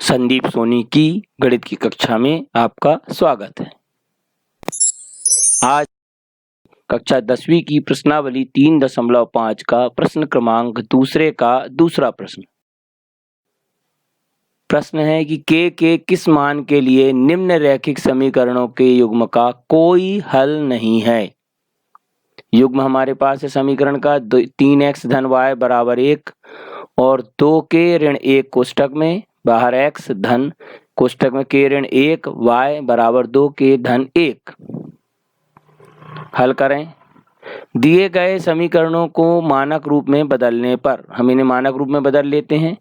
संदीप सोनी की गणित की कक्षा में आपका स्वागत है। आज कक्षा 10वीं की प्रश्नावली 3.5 का प्रश्न क्रमांक दूसरे का दूसरा प्रश्न है कि के किस मान के लिए निम्न रैखिक समीकरणों के युग्म का कोई हल नहीं है। युग्म हमारे पास है समीकरण का 3x धन y बराबर 1 और 2k ऋण 1 कोष्टक में बाहर x धन कोष्टक में k ऋण 1 y बराबर 2k धन 1। हल करें। दिए गए समीकरणों को मानक रूप में बदलने पर हम इन्हें मानक रूप में बदल लेते हैं।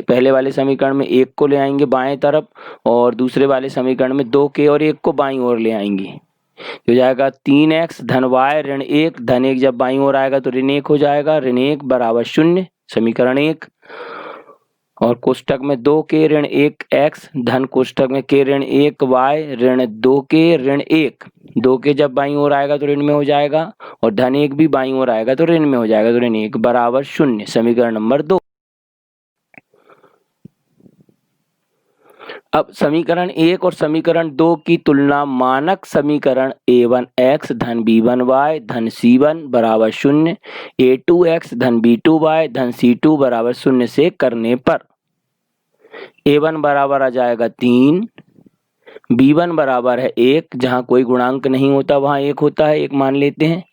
पहले वाले समीकरण में 1 को ले आएंगे बाएं तरफ और दूसरे वाले समीकरण में 2k और 1 को बाईं ओर ले आएंगे। हो जाएगा 3x धन y ऋण 1 धन 1 जब बाईं ओर आएगा तो ऋण 1 हो जाएगा। ऋण 1 बराबर 0 समीकरण 1 और कोष्टक में 2k ऋण 1 x धन कोष्टक में k ऋण 1 y ऋण 2k ऋण 1 2k जब बाईं ओर आएगा तो ऋण में हो जाएगा और धन 1 भी बाईं ओर आएगा तो ऋण में हो जाएगा। तो ऋण 1 बराबर 0 समीकरण नंबर 2। अब समीकरण 1 और समीकरण 2 की तुलना मानक समीकरण a1x धन b1y धन c1 बराबर 0 a2x धन b2y धन c2 बराबर 0 से करने पर a1 बराबर आ जाएगा 3, b1 बराबर है 1, जहां कोई गुणांक नहीं होता वहां 1 होता है, 1 मान लेते हैं,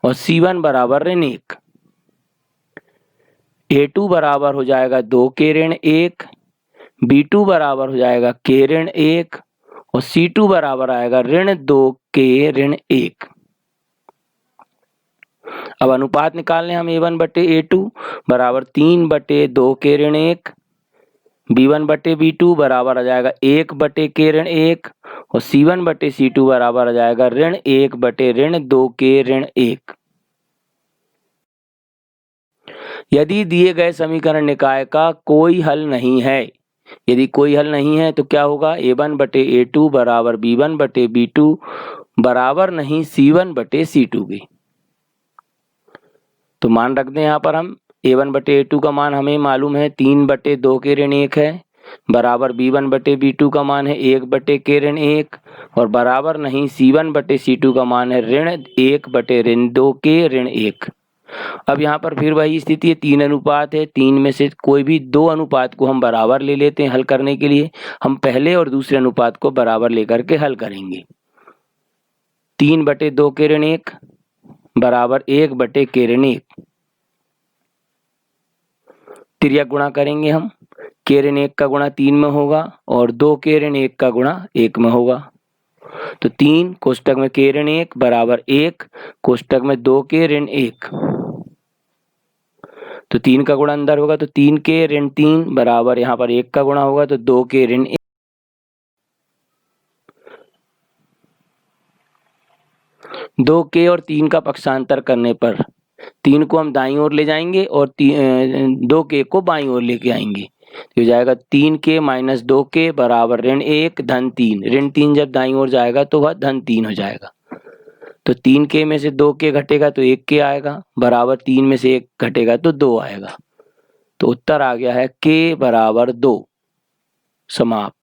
और c1 बराबर ऋण 1। a2 बराबर हो जाएगा 2k ऋण 1, b2 बराबर हो जाएगा k ऋण 1 और c2 बराबर आएगा ऋण 2k ऋण 1। अब अनुपात निकालने हम a1 बटे a2 बराबर 3 बटे 2k ऋण 1, b1 बटे b2 बराबर आ जाएगा 1 बटे k ऋण 1 और c1 बटे c2 बराबर आ जाएगा ऋण 1 बटे ऋण 2k ऋण 1। यदि दिए गए समीकरण निकाय का कोई हल नहीं है, यदि कोई हल नहीं है तो क्या होगा, a1 बटे a2 बराबर b1 बटे b2 बराबर नहीं c1 बटे c2 की। तो मान रख दें यहाँ पर हम a1 बटे a2 का मान हमें मालूम है 3 बटे 2k ऋण 1 है बराबर b1 बटे b2 का मान है 1 बटे k ऋण 1 और बराबर नहीं c1 बटे c2 का मान है ऋण 1 बटे ऋण 2k ऋण 1। अब यहाँ पर फिर वही स्थिति है, 3 अनुपात है, 3 में से कोई भी 2 अनुपात को हम बराबर ले लेते हैं हल करने के लिए। हम पहले और दूसरे अनुपात को बराबर लेकर के हल करेंगे। 3 बटे 2k ऋण 1 बराबर 1 बटे k ऋण 1। तिर्यक गुणा करेंगे हम, k ऋण 1 का गुणा 3 में होगा और 2k ऋण 1 का गुणा 1 में होगा। तो 3 कोष्टक में k ऋण 1 बराबर 1 कोष्टक में 2k ऋण 1। तो 3 का गुणा अंदर होगा तो 3k ऋण 3 बराबर यहाँ पर 1 का गुणा होगा तो 2k ऋण 1। 2k और 3 का पक्षांतर करने पर 3 को हम दाईं ओर ले जाएंगे और 2k को बाईं ओर लेके आएंगे। तो हो जाएगा 3k माइनस 2k बराबर ऋण 1 धन 3। ऋण 3 जब दाईं ओर जाएगा तो वह धन 3 हो जाएगा। तो 3k में से 2k घटेगा तो 1k आएगा बराबर 3 में से 1 घटेगा तो 2 आएगा। तो उत्तर आ गया है k बराबर 2। समाप्त।